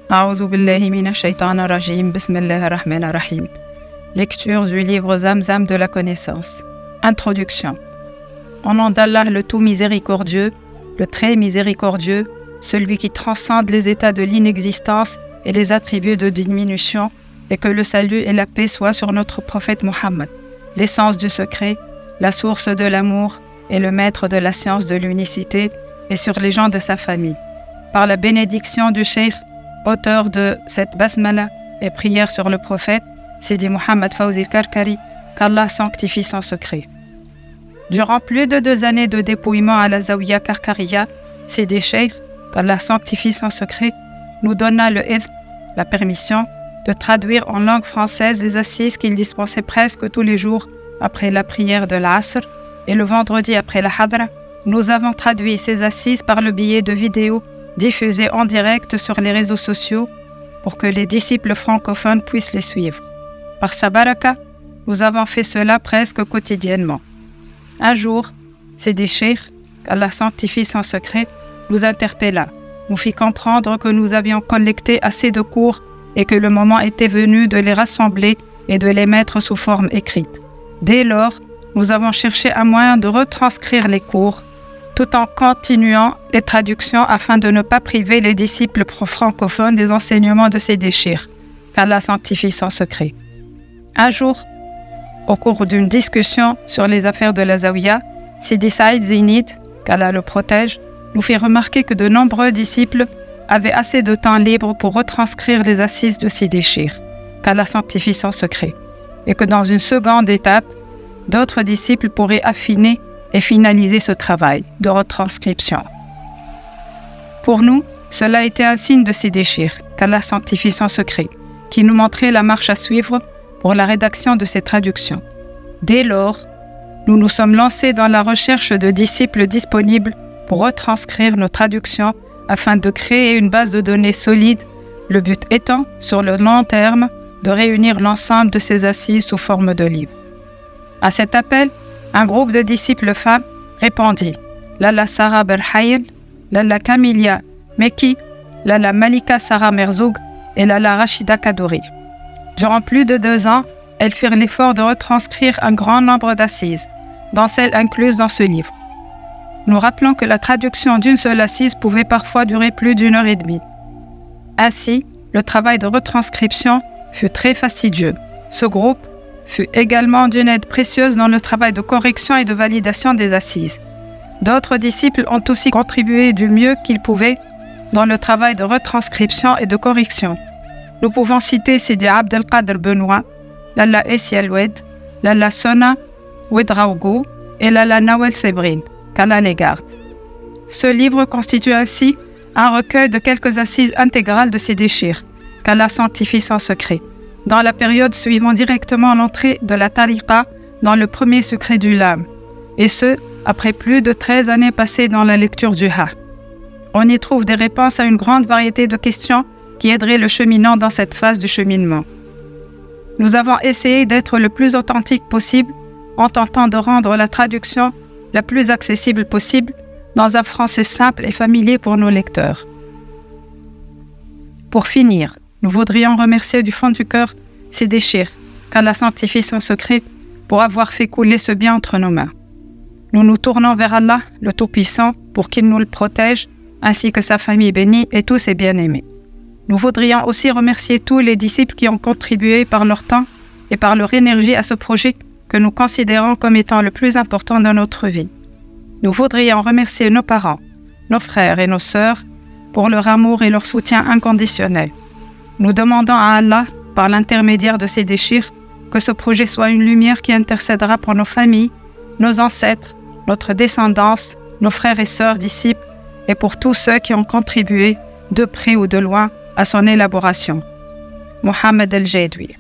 A'oudhu billahi minash shaitanir rajim. Bismillahir rahmanir rahim. Lecture du livre Zamzam de la connaissance. Introduction. Au nom d'Allah le tout miséricordieux, le très miséricordieux, celui qui transcende les états de l'inexistence et les attributs de diminution, et que le salut et la paix soient sur notre prophète Mohammed, l'essence du secret, la source de l'amour et le maître de la science de l'unicité, et sur les gens de sa famille. Par la bénédiction du cheikh, auteur de cette basmala et prière sur le prophète, Sidi Mohammed Fawzi Karkari, qu'Allah sanctifie son secret. Durant plus de 2 années de dépouillement à la Zawiya Karkariya, Sidi Cheikh, qu'Allah sanctifie son secret, nous donna le izn, la permission, de traduire en langue française les assises qu'il dispensait presque tous les jours après la prière de l'Asr et le vendredi après la Hadra. Nous avons traduit ces assises par le biais de vidéos diffusées en direct sur les réseaux sociaux pour que les disciples francophones puissent les suivre. Par sa baraka, nous avons fait cela presque quotidiennement. Un jour, Sidi Cheikh, qu'Allah sanctifie son secret, nous interpella, nous fit comprendre que nous avions collecté assez de cours et que le moment était venu de les rassembler et de les mettre sous forme écrite. Dès lors, nous avons cherché un moyen de retranscrire les cours, tout en continuant les traductions afin de ne pas priver les disciples francophones des enseignements de Sidi Cheikh, qu'Allah sanctifie son secret. Un jour, au cours d'une discussion sur les affaires de la Zawiya, Sidi Saïd Zinid, qu'Allah le protège, nous fit remarquer que de nombreux disciples avaient assez de temps libre pour retranscrire les assises de Sidi Cheikh, qu'Allah sanctifie son secret, et que dans une seconde étape, d'autres disciples pourraient affiner et finaliser ce travail de retranscription. Pour nous, cela était un signe de Sidi Cheikh, qu'Allah sanctifie son secret, qui nous montrait la marche à suivre pour la rédaction de ces traductions. Dès lors, nous nous sommes lancés dans la recherche de disciples disponibles pour retranscrire nos traductions afin de créer une base de données solide, le but étant, sur le long terme, de réunir l'ensemble de ces assises sous forme de livres. À cet appel, un groupe de disciples femmes répondit Lalla Sarah Berhaïl, Lalla Kamilia Meki, Lalla Malika Sarah Merzoug et Lalla Rachida Kadouri. Durant plus de 2 ans, elles firent l'effort de retranscrire un grand nombre d'assises, dont celles incluses dans ce livre. Nous rappelons que la traduction d'une seule assise pouvait parfois durer plus d'1 heure et demie. Ainsi, le travail de retranscription fut très fastidieux. Ce groupe fut également d'une aide précieuse dans le travail de correction et de validation des assises. D'autres disciples ont aussi contribué du mieux qu'ils pouvaient dans le travail de retranscription et de correction. Nous pouvons citer Sidi Abdelkader Benoît, Lalla Essi Aloued, Lalla Sona Ouedraogo et Lalla Nawel Sebrine, qu'Allah les garde. Ce livre constitue ainsi un recueil de quelques assises intégrales de Sidi Cheikh, qu'Allah sanctifie son secret, dans la période suivant directement l'entrée de la tariqa dans le premier secret du lame, et ce, après plus de 13 années passées dans la lecture du Ha. On y trouve des réponses à une grande variété de questions qui aideraient le cheminant dans cette phase du cheminement. Nous avons essayé d'être le plus authentique possible en tentant de rendre la traduction la plus accessible possible dans un français simple et familier pour nos lecteurs. Pour finir, nous voudrions remercier du fond du cœur Sidi Cheikh, qu'Allah sanctifie son secret, pour avoir fait couler ce bien entre nos mains. Nous nous tournons vers Allah, le Tout-Puissant, pour qu'il nous le protège, ainsi que sa famille bénie et tous ses bien-aimés. Nous voudrions aussi remercier tous les disciples qui ont contribué par leur temps et par leur énergie à ce projet que nous considérons comme étant le plus important dans notre vie. Nous voudrions remercier nos parents, nos frères et nos sœurs pour leur amour et leur soutien inconditionnel. Nous demandons à Allah, par l'intermédiaire de Sidi Cheikh, que ce projet soit une lumière qui intercédera pour nos familles, nos ancêtres, notre descendance, nos frères et sœurs disciples et pour tous ceux qui ont contribué, de près ou de loin, à son élaboration. Mohammed El-Jadoui.